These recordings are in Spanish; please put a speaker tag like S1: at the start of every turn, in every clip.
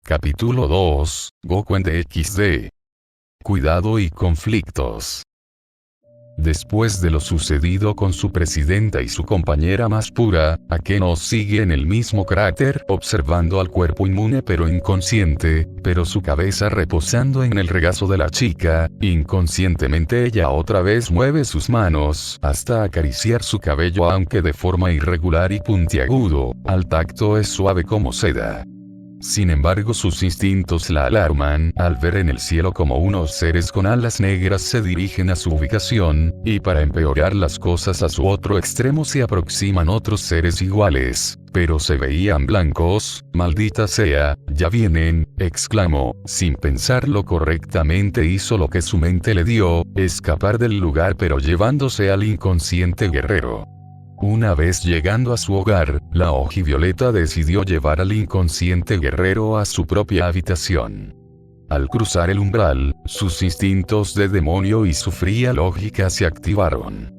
S1: Capítulo 2, Goku en DXD. Cuidado y conflictos. Después de lo sucedido con su presidenta y su compañera más pura, Akeno sigue en el mismo cráter observando al cuerpo inmune pero inconsciente, pero su cabeza reposando en el regazo de la chica. Inconscientemente ella otra vez mueve sus manos hasta acariciar su cabello, aunque de forma irregular y puntiagudo, al tacto es suave como seda. Sin embargo, sus instintos la alarman al ver en el cielo como unos seres con alas negras se dirigen a su ubicación, y para empeorar las cosas a su otro extremo se aproximan otros seres iguales, pero se veían blancos. Maldita sea, ya vienen, exclamó. Sin pensarlo correctamente hizo lo que su mente le dio, escapar del lugar pero llevándose al inconsciente guerrero. Una vez llegando a su hogar, la Ojivioleta decidió llevar al inconsciente guerrero a su propia habitación. Al cruzar el umbral, sus instintos de demonio y su fría lógica se activaron.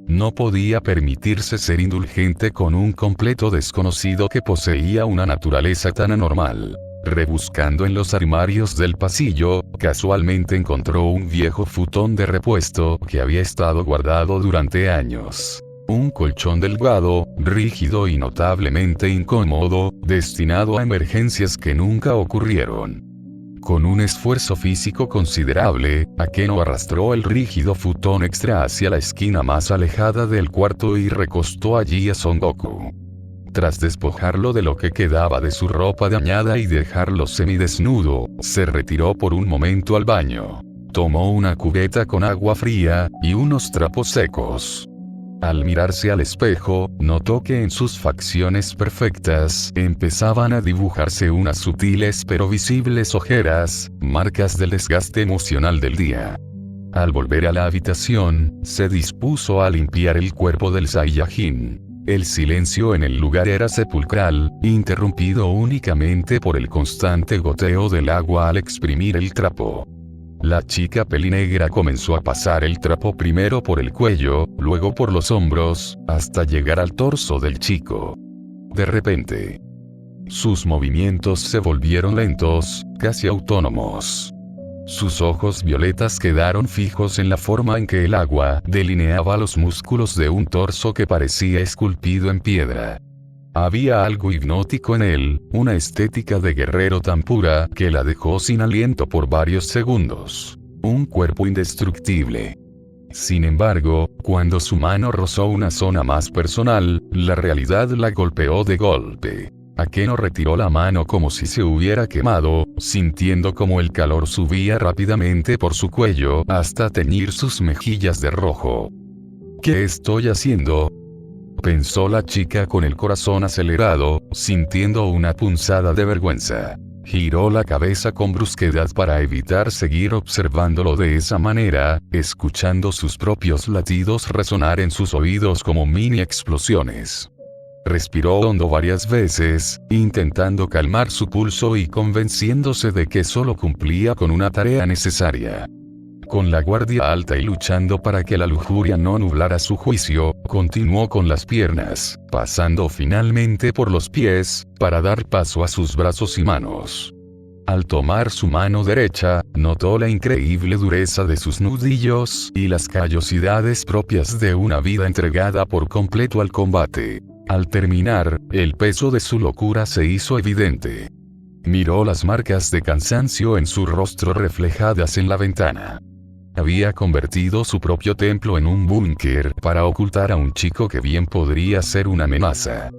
S1: No podía permitirse ser indulgente con un completo desconocido que poseía una naturaleza tan anormal. Rebuscando en los armarios del pasillo, casualmente encontró un viejo futón de repuesto que había estado guardado durante años. Un colchón delgado, rígido y notablemente incómodo, destinado a emergencias que nunca ocurrieron. Con un esfuerzo físico considerable, Akeno arrastró el rígido futón extra hacia la esquina más alejada del cuarto y recostó allí a Son Goku. Tras despojarlo de lo que quedaba de su ropa dañada y dejarlo semidesnudo, se retiró por un momento al baño. Tomó una cubeta con agua fría y unos trapos secos. Al mirarse al espejo, notó que en sus facciones perfectas empezaban a dibujarse unas sutiles pero visibles ojeras, marcas del desgaste emocional del día. Al volver a la habitación, se dispuso a limpiar el cuerpo del Saiyajin. El silencio en el lugar era sepulcral, interrumpido únicamente por el constante goteo del agua al exprimir el trapo. La chica pelinegra comenzó a pasar el trapo primero por el cuello, luego por los hombros, hasta llegar al torso del chico. De repente, sus movimientos se volvieron lentos, casi autónomos. Sus ojos violetas quedaron fijos en la forma en que el agua delineaba los músculos de un torso que parecía esculpido en piedra. Había algo hipnótico en él, una estética de guerrero tan pura que la dejó sin aliento por varios segundos. Un cuerpo indestructible. Sin embargo, cuando su mano rozó una zona más personal, la realidad la golpeó de golpe. Akeno retiró la mano como si se hubiera quemado, sintiendo como el calor subía rápidamente por su cuello hasta teñir sus mejillas de rojo. ¿Qué estoy haciendo?, pensó la chica con el corazón acelerado, sintiendo una punzada de vergüenza. Giró la cabeza con brusquedad para evitar seguir observándolo de esa manera, escuchando sus propios latidos resonar en sus oídos como mini explosiones. Respiró hondo varias veces, intentando calmar su pulso y convenciéndose de que solo cumplía con una tarea necesaria. Con la guardia alta y luchando para que la lujuria no nublara su juicio, continuó con las piernas, pasando finalmente por los pies, para dar paso a sus brazos y manos. Al tomar su mano derecha, notó la increíble dureza de sus nudillos y las callosidades propias de una vida entregada por completo al combate. Al terminar, el peso de su locura se hizo evidente. Miró las marcas de cansancio en su rostro reflejadas en la ventana. Había convertido su propio templo en un búnker para ocultar a un chico que bien podría ser una amenaza.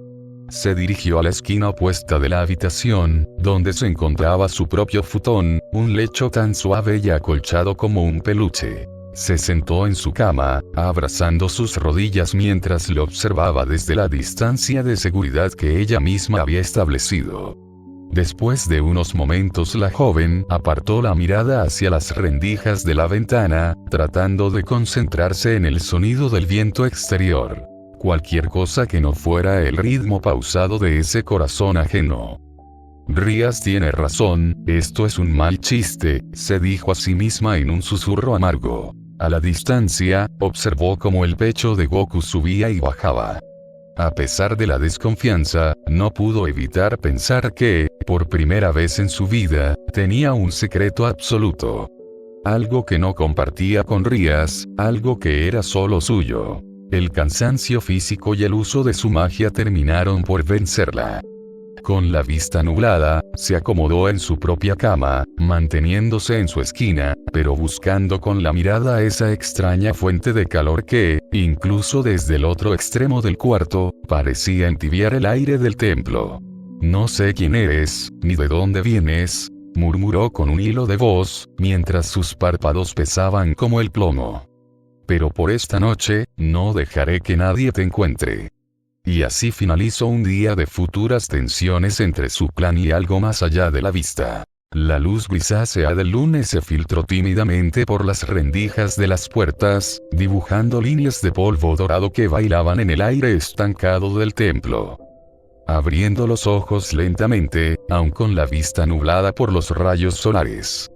S1: Se dirigió a la esquina opuesta de la habitación, donde se encontraba su propio futón, un lecho tan suave y acolchado como un peluche. Se sentó en su cama, abrazando sus rodillas mientras lo observaba desde la distancia de seguridad que ella misma había establecido. Después de unos momentos la joven apartó la mirada hacia las rendijas de la ventana, tratando de concentrarse en el sonido del viento exterior. Cualquier cosa que no fuera el ritmo pausado de ese corazón ajeno. Rías tiene razón, esto es un mal chiste, se dijo a sí misma en un susurro amargo. A la distancia, observó cómo el pecho de Goku subía y bajaba. A pesar de la desconfianza, no pudo evitar pensar que, por primera vez en su vida, tenía un secreto absoluto. Algo que no compartía con Rías, algo que era solo suyo. El cansancio físico y el uso de su magia terminaron por vencerla. Con la vista nublada, se acomodó en su propia cama, manteniéndose en su esquina, pero buscando con la mirada esa extraña fuente de calor que, incluso desde el otro extremo del cuarto, parecía entibiar el aire del templo. «No sé quién eres, ni de dónde vienes», murmuró con un hilo de voz, mientras sus párpados pesaban como el plomo. «Pero por esta noche, no dejaré que nadie te encuentre». Y así finalizó un día de futuras tensiones entre su clan y algo más allá de la vista. La luz grisácea del lunes se filtró tímidamente por las rendijas de las puertas, dibujando líneas de polvo dorado que bailaban en el aire estancado del templo. Abriendo los ojos lentamente, aun con la vista nublada por los rayos solares.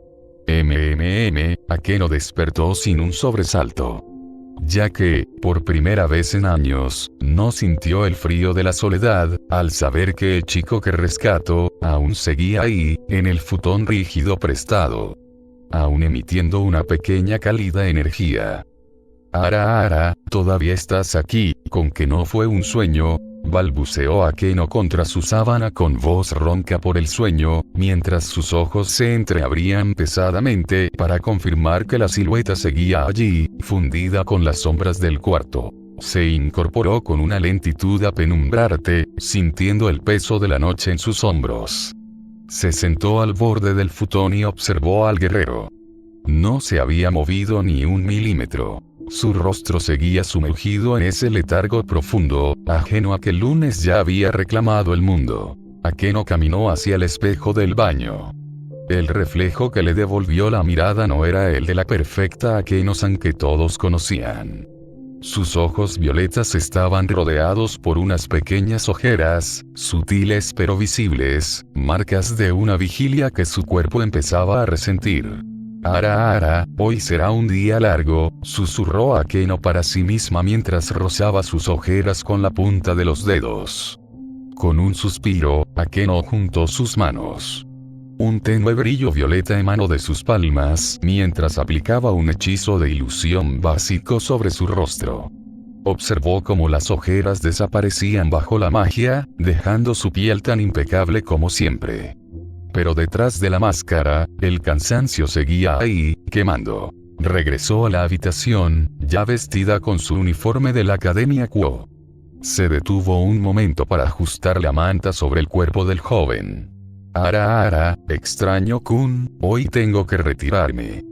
S1: Akeno despertó sin un sobresalto. Ya que, por primera vez en años, no sintió el frío de la soledad, al saber que el chico que rescató, aún seguía ahí, en el futón rígido prestado. Aún emitiendo una pequeña cálida energía. «Ara, todavía estás aquí», con que no fue un sueño, balbuceó Akeno contra su sábana con voz ronca por el sueño, mientras sus ojos se entreabrían pesadamente para confirmar que la silueta seguía allí, fundida con las sombras del cuarto. Se incorporó con una lentitud apenumbrante, sintiendo el peso de la noche en sus hombros. Se sentó al borde del futón y observó al guerrero. No se había movido ni un milímetro. Su rostro seguía sumergido en ese letargo profundo, ajeno a que el lunes ya había reclamado el mundo. Akeno caminó hacia el espejo del baño. El reflejo que le devolvió la mirada no era el de la perfecta Akeno-san que todos conocían. Sus ojos violetas estaban rodeados por unas pequeñas ojeras, sutiles pero visibles, marcas de una vigilia que su cuerpo empezaba a resentir. «Ara, hoy será un día largo», susurró Akeno para sí misma mientras rozaba sus ojeras con la punta de los dedos. Con un suspiro, Akeno juntó sus manos. Un tenue brillo violeta emanó de sus palmas mientras aplicaba un hechizo de ilusión básico sobre su rostro. Observó cómo las ojeras desaparecían bajo la magia, dejando su piel tan impecable como siempre. Pero detrás de la máscara, el cansancio seguía ahí, quemando. Regresó a la habitación, ya vestida con su uniforme de la Academia Quo. Se detuvo un momento para ajustar la manta sobre el cuerpo del joven. «Ara, extraño Kun, hoy tengo que retirarme.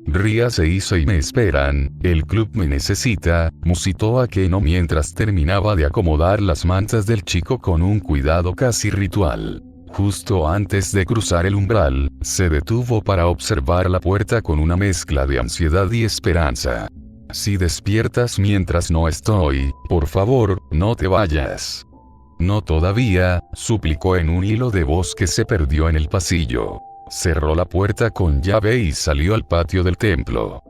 S1: Ría se hizo y me esperan, el club me necesita», musitó Akeno mientras terminaba de acomodar las mantas del chico con un cuidado casi ritual. Justo antes de cruzar el umbral, se detuvo para observar la puerta con una mezcla de ansiedad y esperanza. «Si despiertas mientras no estoy, por favor, no te vayas». «No todavía», suplicó en un hilo de voz que se perdió en el pasillo. Cerró la puerta con llave y salió al patio del templo.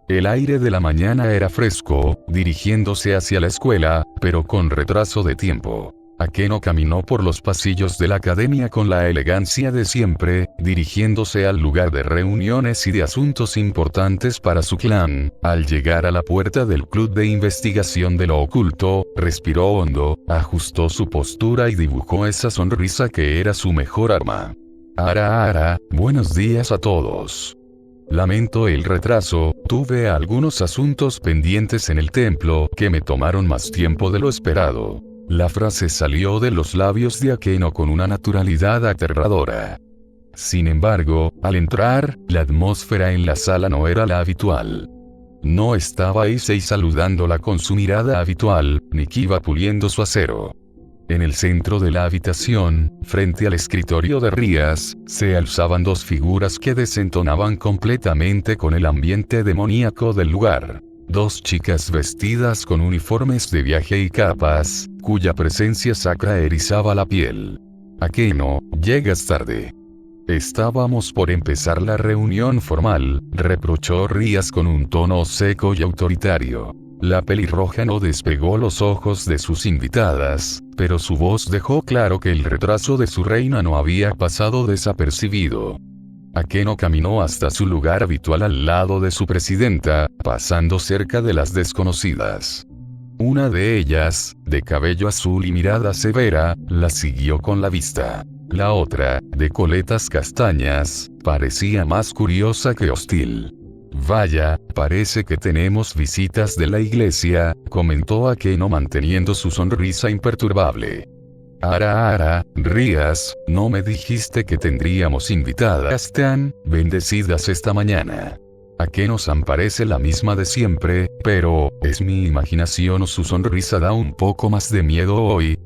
S1: El aire de la mañana era fresco, dirigiéndose hacia la escuela, pero con retraso de tiempo. Akeno caminó por los pasillos de la academia con la elegancia de siempre, dirigiéndose al lugar de reuniones y de asuntos importantes para su clan. Al llegar a la puerta del club de investigación de lo oculto, respiró hondo, ajustó su postura y dibujó esa sonrisa que era su mejor arma. «Ara, buenos días a todos. Lamento el retraso, tuve algunos asuntos pendientes en el templo que me tomaron más tiempo de lo esperado». La frase salió de los labios de Akeno con una naturalidad aterradora. Sin embargo, al entrar, la atmósfera en la sala no era la habitual. No estaba Issei saludándola con su mirada habitual, ni Kiba puliendo su acero. En el centro de la habitación, frente al escritorio de Rías, se alzaban dos figuras que desentonaban completamente con el ambiente demoníaco del lugar. Dos chicas vestidas con uniformes de viaje y capas, cuya presencia sacra erizaba la piel. «Akeno, llegas tarde». «Estábamos por empezar la reunión formal», reprochó Rías con un tono seco y autoritario. La pelirroja no despegó los ojos de sus invitadas, pero su voz dejó claro que el retraso de su reina no había pasado desapercibido. Akeno caminó hasta su lugar habitual al lado de su presidenta, pasando cerca de las desconocidas. Una de ellas, de cabello azul y mirada severa, la siguió con la vista. La otra, de coletas castañas, parecía más curiosa que hostil. Vaya, parece que tenemos visitas de la iglesia, comentó Akeno manteniendo su sonrisa imperturbable. Ara, Rías, ¿no me dijiste que tendríamos invitadas tan bendecidas esta mañana? Akeno-san parece la misma de siempre, pero, ¿es mi imaginación o su sonrisa da un poco más de miedo hoy?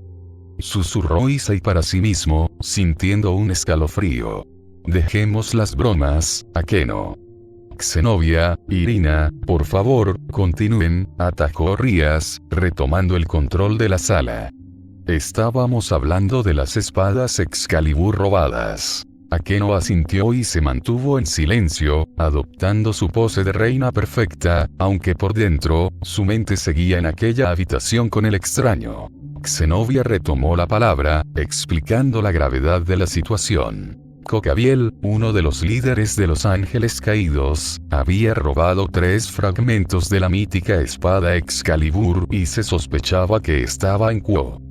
S1: Susurró Issei para sí mismo, sintiendo un escalofrío. Dejemos las bromas, Akeno. Zenobia, Irina, por favor, continúen, atajó Rías, retomando el control de la sala. Estábamos hablando de las espadas Excalibur robadas. Akeno asintió y se mantuvo en silencio, adoptando su pose de reina perfecta, aunque por dentro, su mente seguía en aquella habitación con el extraño. Zenobia retomó la palabra, explicando la gravedad de la situación. Cocabiel, uno de los líderes de los Ángeles Caídos, había robado 3 fragmentos de la mítica espada Excalibur y se sospechaba que estaba en Quo.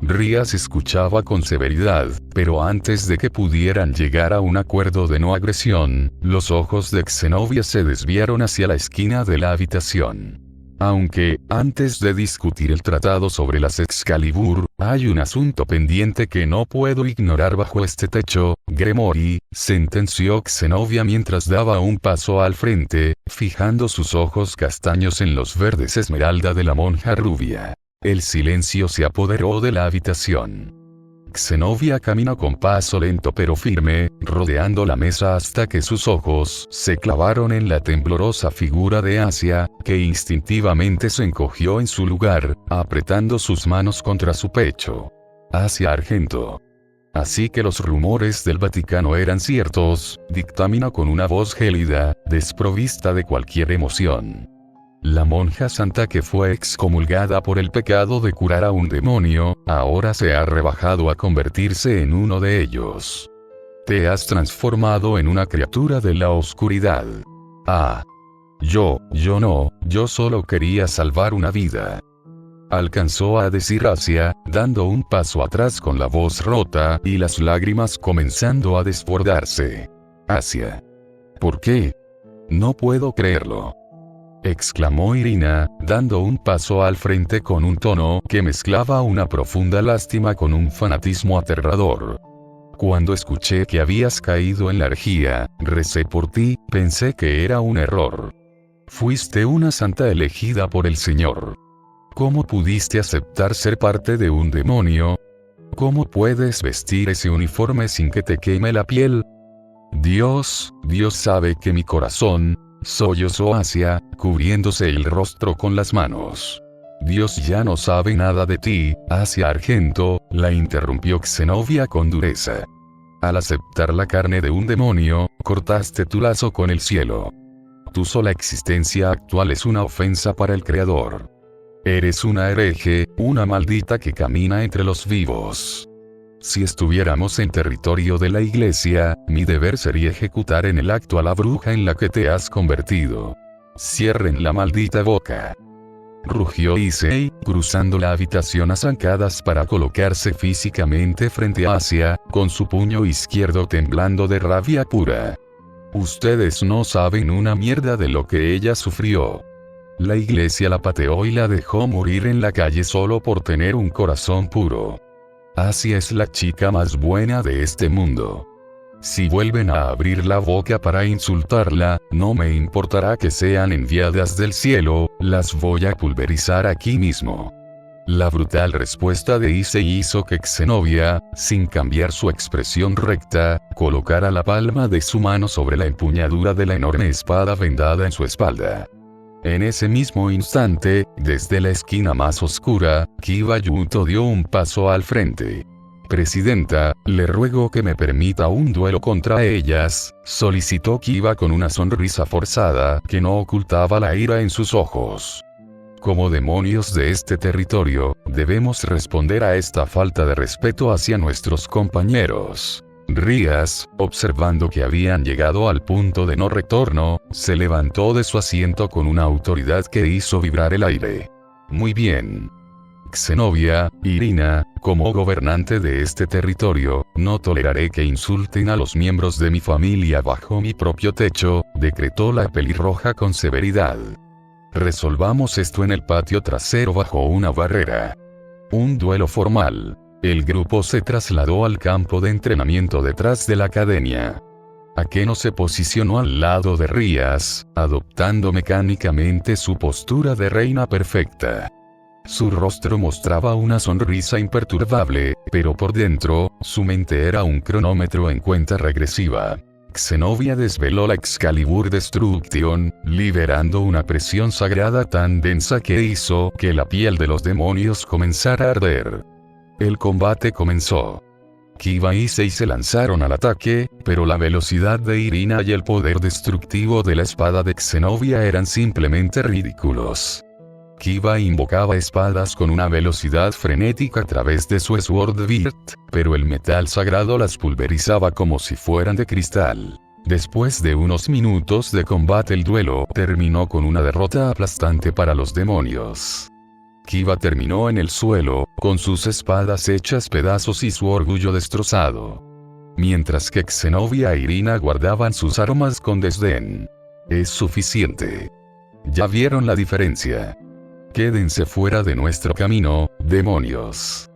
S1: Rías escuchaba con severidad, pero antes de que pudieran llegar a un acuerdo de no agresión, los ojos de Zenobia se desviaron hacia la esquina de la habitación. Aunque, antes de discutir el tratado sobre las Excalibur, hay un asunto pendiente que no puedo ignorar bajo este techo, Gremory, sentenció Zenobia mientras daba un paso al frente, fijando sus ojos castaños en los verdes esmeralda de la monja rubia. El silencio se apoderó de la habitación. Zenobia caminó con paso lento pero firme, rodeando la mesa hasta que sus ojos se clavaron en la temblorosa figura de Asia, que instintivamente se encogió en su lugar, apretando sus manos contra su pecho. Asia Argento. Así que los rumores del Vaticano eran ciertos, dictaminó con una voz gélida, desprovista de cualquier emoción. La monja santa que fue excomulgada por el pecado de curar a un demonio, ahora se ha rebajado a convertirse en uno de ellos. Te has transformado en una criatura de la oscuridad. Ah. Yo solo quería salvar una vida. Alcanzó a decir Asia, dando un paso atrás con la voz rota y las lágrimas comenzando a desbordarse. Asia. ¿Por qué? No puedo creerlo. Exclamó Irina, dando un paso al frente con un tono que mezclaba una profunda lástima con un fanatismo aterrador. Cuando escuché que habías caído en la herejía, recé por ti, pensé que era un error. Fuiste una santa elegida por el Señor. ¿Cómo pudiste aceptar ser parte de un demonio? ¿Cómo puedes vestir ese uniforme sin que te queme la piel? Dios sabe que mi corazón, sollozó Asia, cubriéndose el rostro con las manos. Dios ya no sabe nada de ti, Asia Argento, la interrumpió Zenobia con dureza. Al aceptar la carne de un demonio, cortaste tu lazo con el cielo. Tu sola existencia actual es una ofensa para el Creador. Eres una hereje, una maldita que camina entre los vivos. Si estuviéramos en territorio de la iglesia, mi deber sería ejecutar en el acto a la bruja en la que te has convertido. Cierren la maldita boca. Rugió Issei, cruzando la habitación a zancadas para colocarse físicamente frente a Asia, con su puño izquierdo temblando de rabia pura. Ustedes no saben una mierda de lo que ella sufrió. La iglesia la pateó y la dejó morir en la calle solo por tener un corazón puro. Asia es la chica más buena de este mundo. Si vuelven a abrir la boca para insultarla, no me importará que sean enviadas del cielo, las voy a pulverizar aquí mismo. La brutal respuesta de Issei hizo que Zenobia, sin cambiar su expresión recta, colocara la palma de su mano sobre la empuñadura de la enorme espada vendada en su espalda. En ese mismo instante, desde la esquina más oscura, Kiba Yuto dio un paso al frente. Presidenta, le ruego que me permita un duelo contra ellas, solicitó Kiba con una sonrisa forzada que no ocultaba la ira en sus ojos. como demonios de este territorio, debemos responder a esta falta de respeto hacia nuestros compañeros. Rías, observando que habían llegado al punto de no retorno, se levantó de su asiento con una autoridad que hizo vibrar el aire. Muy bien. Zenobia, Irina, como gobernante de este territorio, no toleraré que insulten a los miembros de mi familia bajo mi propio techo, decretó la pelirroja con severidad. Resolvamos esto en el patio trasero bajo una barrera. Un duelo formal. El grupo se trasladó al campo de entrenamiento detrás de la academia. Akeno se posicionó al lado de Rías, adoptando mecánicamente su postura de reina perfecta. Su rostro mostraba una sonrisa imperturbable, pero por dentro, su mente era un cronómetro en cuenta regresiva. Zenobia desveló la Excalibur Destruction, liberando una presión sagrada tan densa que hizo que la piel de los demonios comenzara a arder. El combate comenzó. Kiba y Sei se lanzaron al ataque, pero la velocidad de Irina y el poder destructivo de la espada de Zenobia eran simplemente ridículos. Kiba invocaba espadas con una velocidad frenética a través de su Swordbeard, pero el metal sagrado las pulverizaba como si fueran de cristal. Después de unos minutos de combate, el duelo terminó con una derrota aplastante para los demonios. Kiba terminó en el suelo, con sus espadas hechas pedazos y su orgullo destrozado. Mientras que Zenobia e Irina guardaban sus armas con desdén. Es suficiente. Ya vieron la diferencia. Quédense fuera de nuestro camino, demonios.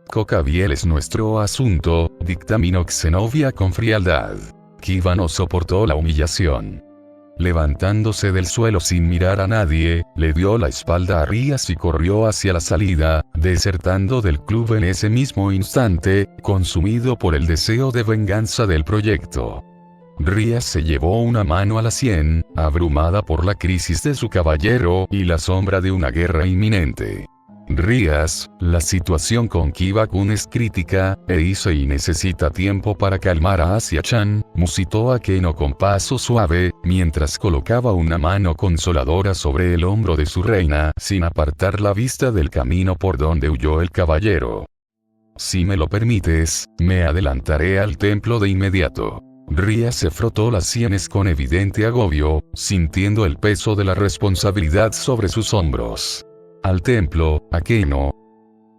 S1: Cocabiel es nuestro asunto, dictaminó Zenobia con frialdad. Kiba no soportó la humillación. Levantándose del suelo sin mirar a nadie, le dio la espalda a Rías y corrió hacia la salida, desertando del club en ese mismo instante, consumido por el deseo de venganza del proyecto. Rías se llevó una mano a la sien, abrumada por la crisis de su caballero y la sombra de una guerra inminente. Rías, la situación con Kiba-kun es crítica, e Issei necesita tiempo para calmar a Asia-chan, musitó Akeno con paso suave, mientras colocaba una mano consoladora sobre el hombro de su reina, sin apartar la vista del camino por donde huyó el caballero. Si me lo permites, me adelantaré al templo de inmediato. Rías se frotó las sienes con evidente agobio, sintiendo el peso de la responsabilidad sobre sus hombros. ¿Al templo, Akeno?,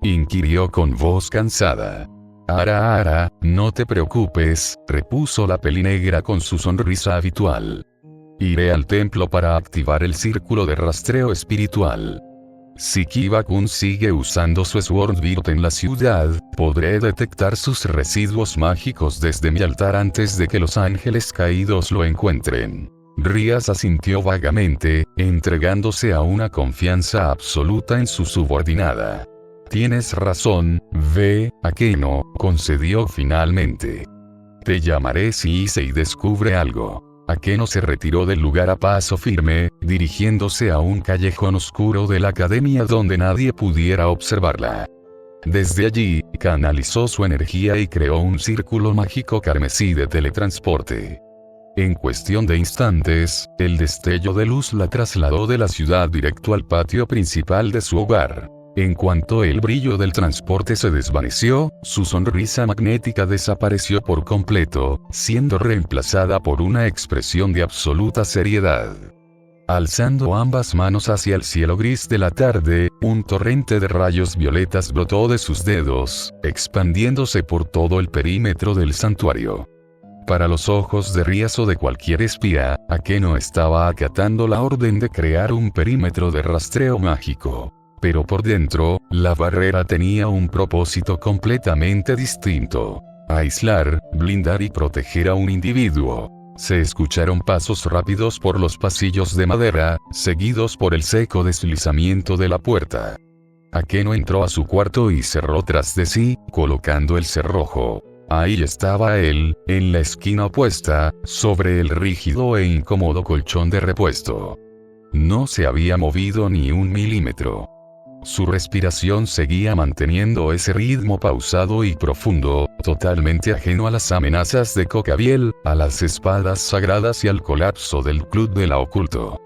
S1: inquirió con voz cansada. Ara, no te preocupes, repuso la pelinegra con su sonrisa habitual. Iré al templo para activar el círculo de rastreo espiritual. Si Kiba-kun sigue usando su Swordbeard en la ciudad, podré detectar sus residuos mágicos desde mi altar antes de que los ángeles caídos lo encuentren. Rías asintió vagamente, entregándose a una confianza absoluta en su subordinada. Tienes razón, ve, Akeno, concedió finalmente. Te llamaré si Issei descubre algo. Akeno se retiró del lugar a paso firme, dirigiéndose a un callejón oscuro de la academia donde nadie pudiera observarla. Desde allí, canalizó su energía y creó un círculo mágico carmesí de teletransporte. En cuestión de instantes, el destello de luz la trasladó de la ciudad directo al patio principal de su hogar. En cuanto el brillo del transporte se desvaneció, su sonrisa magnética desapareció por completo, siendo reemplazada por una expresión de absoluta seriedad. Alzando ambas manos hacia el cielo gris de la tarde, un torrente de rayos violetas brotó de sus dedos, expandiéndose por todo el perímetro del santuario. Para los ojos de Rías o de cualquier espía, Akeno estaba acatando la orden de crear un perímetro de rastreo mágico. Pero por dentro, la barrera tenía un propósito completamente distinto: aislar, blindar y proteger a un individuo. Se escucharon pasos rápidos por los pasillos de madera, seguidos por el seco deslizamiento de la puerta. Akeno entró a su cuarto y cerró tras de sí, colocando el cerrojo. Ahí estaba él, en la esquina opuesta, sobre el rígido e incómodo colchón de repuesto. No se había movido ni un milímetro. Su respiración seguía manteniendo ese ritmo pausado y profundo, totalmente ajeno a las amenazas de Cocabiel, a las espadas sagradas y al colapso del club de la oculto.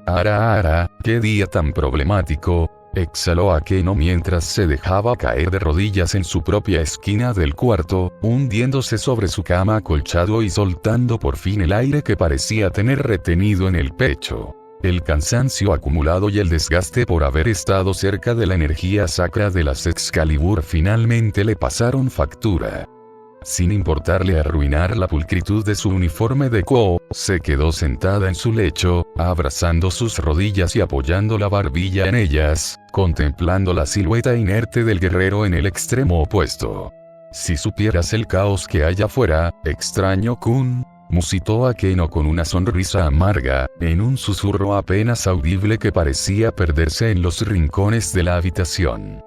S1: Ara, qué día tan problemático, exhaló Akeno mientras se dejaba caer de rodillas en su propia esquina del cuarto, hundiéndose sobre su cama acolchado y soltando por fin el aire que parecía tener retenido en el pecho. El cansancio acumulado y el desgaste por haber estado cerca de la energía sacra de las Excalibur finalmente le pasaron factura. Sin importarle arruinar la pulcritud de su uniforme de Quo, se quedó sentada en su lecho, abrazando sus rodillas y apoyando la barbilla en ellas, contemplando la silueta inerte del guerrero en el extremo opuesto. Si supieras el caos que hay afuera, extraño Kun, musitó Akeno con una sonrisa amarga, en un susurro apenas audible que parecía perderse en los rincones de la habitación.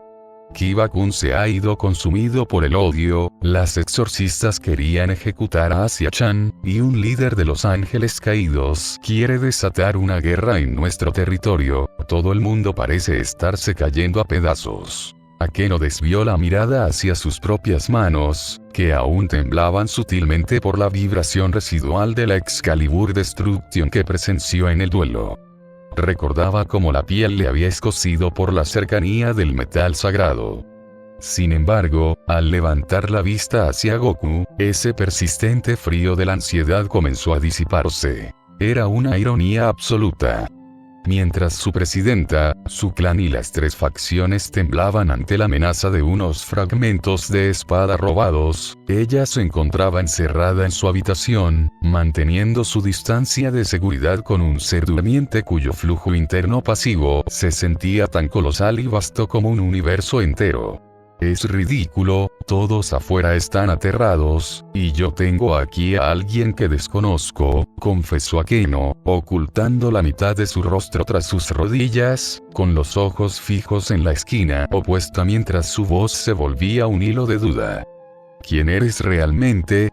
S1: Kiba-kun se ha ido consumido por el odio, las exorcistas querían ejecutar a Asia-chan, y un líder de los ángeles caídos quiere desatar una guerra en nuestro territorio, todo el mundo parece estarse cayendo a pedazos. Akeno desvió la mirada hacia sus propias manos, que aún temblaban sutilmente por la vibración residual de la Excalibur Destruction que presenció en el duelo. Recordaba cómo la piel le había escocido por la cercanía del metal sagrado. Sin embargo, al levantar la vista hacia Goku, ese persistente frío de la ansiedad comenzó a disiparse. Era una ironía absoluta. Mientras su presidenta, su clan y las tres facciones temblaban ante la amenaza de unos fragmentos de espada robados, ella se encontraba encerrada en su habitación, manteniendo su distancia de seguridad con un ser durmiente cuyo flujo interno pasivo se sentía tan colosal y vasto como un universo entero. Es ridículo, todos afuera están aterrados, y yo tengo aquí a alguien que desconozco, confesó Akeno, ocultando la mitad de su rostro tras sus rodillas, con los ojos fijos en la esquina opuesta mientras su voz se volvía un hilo de duda. ¿Quién eres realmente?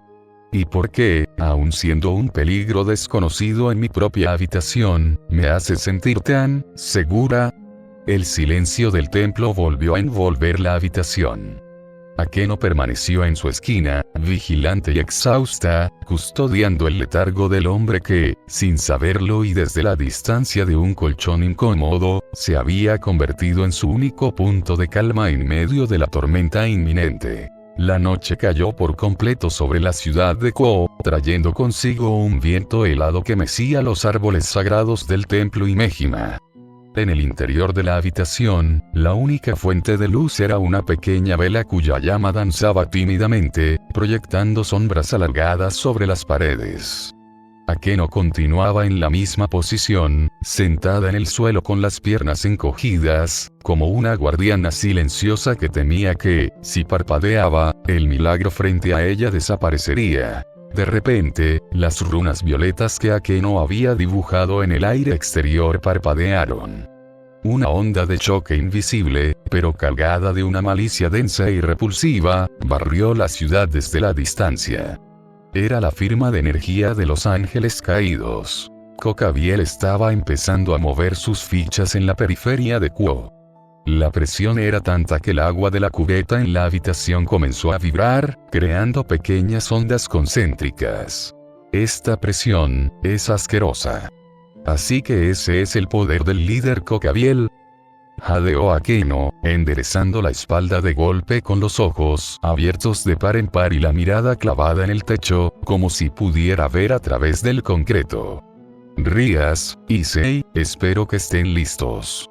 S1: ¿Y por qué, aun siendo un peligro desconocido en mi propia habitación, me haces sentir tan segura? El silencio del templo volvió a envolver la habitación. Akeno permaneció en su esquina, vigilante y exhausta, custodiando el letargo del hombre que, sin saberlo y desde la distancia de un colchón incómodo, se había convertido en su único punto de calma en medio de la tormenta inminente. La noche cayó por completo sobre la ciudad de Quo, trayendo consigo un viento helado que mecía los árboles sagrados del templo y Mejima. En el interior de la habitación, la única fuente de luz era una pequeña vela cuya llama danzaba tímidamente, proyectando sombras alargadas sobre las paredes. Akeno continuaba en la misma posición, sentada en el suelo con las piernas encogidas, como una guardiana silenciosa que temía que, si parpadeaba, el milagro frente a ella desaparecería. De repente, las runas violetas que Akeno había dibujado en el aire exterior parpadearon. Una onda de choque invisible, pero cargada de una malicia densa y repulsiva, barrió la ciudad desde la distancia. Era la firma de energía de los ángeles caídos. Kokabiel estaba empezando a mover sus fichas en la periferia de Quo. La presión era tanta que el agua de la cubeta en la habitación comenzó a vibrar, creando pequeñas ondas concéntricas. Esta presión es asquerosa. Así que ese es el poder del líder Kokabiel. Jadeó Akeno, enderezando la espalda de golpe con los ojos abiertos de par en par y la mirada clavada en el techo, como si pudiera ver a través del concreto. Rías, Issei, espero que estén listos.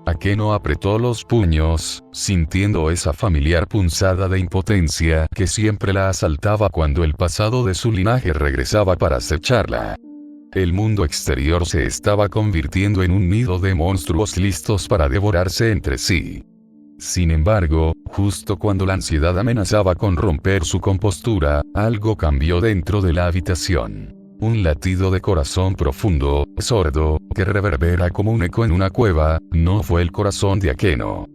S1: Akeno apretó los puños, sintiendo esa familiar punzada de impotencia que siempre la asaltaba cuando el pasado de su linaje regresaba para acecharla. El mundo exterior se estaba convirtiendo en un nido de monstruos listos para devorarse entre sí. Sin embargo, justo cuando la ansiedad amenazaba con romper su compostura, algo cambió dentro de la habitación. Un latido de corazón profundo, sordo, que reverbera como un eco en una cueva, no fue el corazón de Akeno.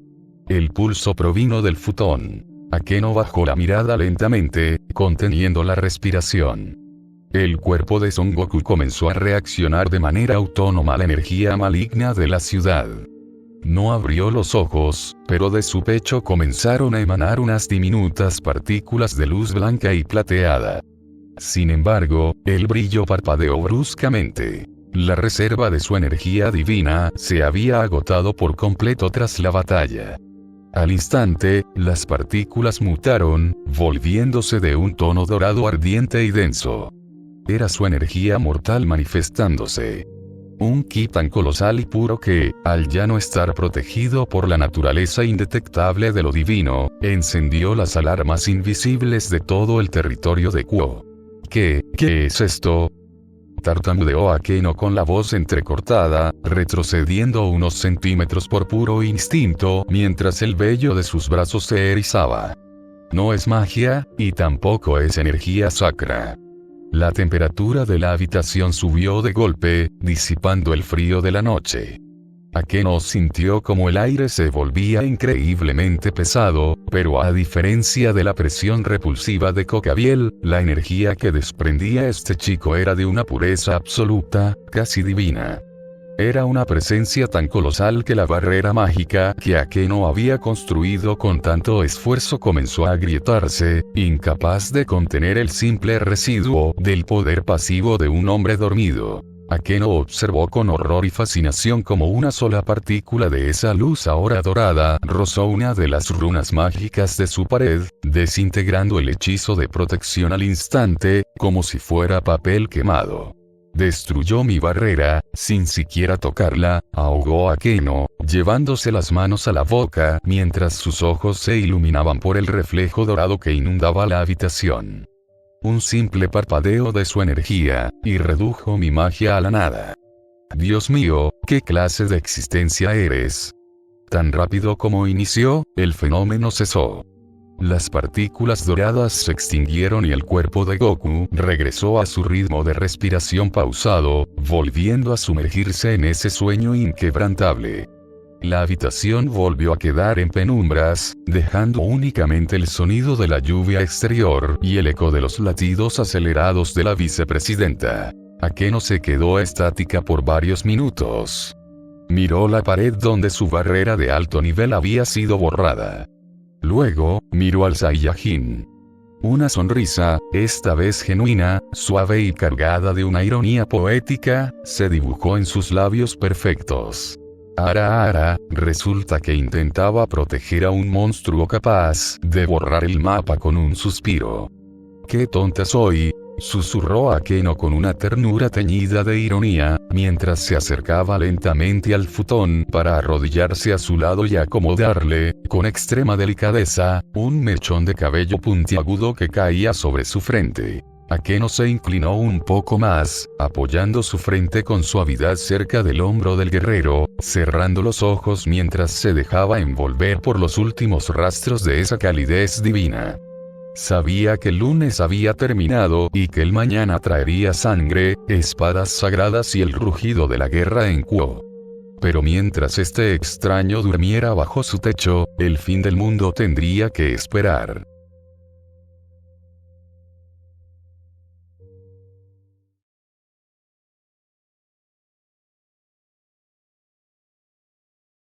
S1: El pulso provino del futón. Akeno bajó la mirada lentamente, conteniendo la respiración. El cuerpo de Son Goku comenzó a reaccionar de manera autónoma a la energía maligna de la ciudad. No abrió los ojos, pero de su pecho comenzaron a emanar unas diminutas partículas de luz blanca y plateada. Sin embargo, el brillo parpadeó bruscamente. La reserva de su energía divina se había agotado por completo tras la batalla. Al instante, las partículas mutaron, volviéndose de un tono dorado ardiente y denso. Era su energía mortal manifestándose. Un ki tan colosal y puro que, al ya no estar protegido por la naturaleza indetectable de lo divino, encendió las alarmas invisibles de todo el territorio de Kuo. ¿Qué es esto?, tartamudeó Akeno con la voz entrecortada, retrocediendo unos centímetros por puro instinto mientras el vello de sus brazos se erizaba. No es magia, y tampoco es energía sacra. La temperatura de la habitación subió de golpe, disipando el frío de la noche. Akeno sintió como el aire se volvía increíblemente pesado, pero a diferencia de la presión repulsiva de Cocabiel, la energía que desprendía este chico era de una pureza absoluta, casi divina. Era una presencia tan colosal que la barrera mágica que Akeno había construido con tanto esfuerzo comenzó a agrietarse, incapaz de contener el simple residuo del poder pasivo de un hombre dormido. Akeno observó con horror y fascinación como una sola partícula de esa luz ahora dorada rozó una de las runas mágicas de su pared, desintegrando el hechizo de protección al instante, como si fuera papel quemado. Destruyó mi barrera, sin siquiera tocarla, ahogó a Akeno, llevándose las manos a la boca mientras sus ojos se iluminaban por el reflejo dorado que inundaba la habitación. Un simple parpadeo de su energía, y redujo mi magia a la nada. Dios mío, ¿qué clase de existencia eres? Tan rápido como inició, el fenómeno cesó. Las partículas doradas se extinguieron y el cuerpo de Goku regresó a su ritmo de respiración pausado, volviendo a sumergirse en ese sueño inquebrantable. La habitación volvió a quedar en penumbras, dejando únicamente el sonido de la lluvia exterior y el eco de los latidos acelerados de la vicepresidenta. Akeno se quedó estática por varios minutos. Miró la pared donde su barrera de alto nivel había sido borrada. Luego, miró al Saiyajin. Una sonrisa, esta vez genuina, suave y cargada de una ironía poética, se dibujó en sus labios perfectos. Ara, resulta que intentaba proteger a un monstruo capaz de borrar el mapa con un suspiro. ¡Qué tonta soy!, susurró Akeno con una ternura teñida de ironía, mientras se acercaba lentamente al futón para arrodillarse a su lado y acomodarle, con extrema delicadeza, un mechón de cabello puntiagudo que caía sobre su frente. Akeno se inclinó un poco más, apoyando su frente con suavidad cerca del hombro del guerrero, cerrando los ojos mientras se dejaba envolver por los últimos rastros de esa calidez divina. Sabía que el lunes había terminado y que el mañana traería sangre, espadas sagradas y el rugido de la guerra en Kuo. Pero mientras este extraño durmiera bajo su techo, el fin del mundo tendría que esperar.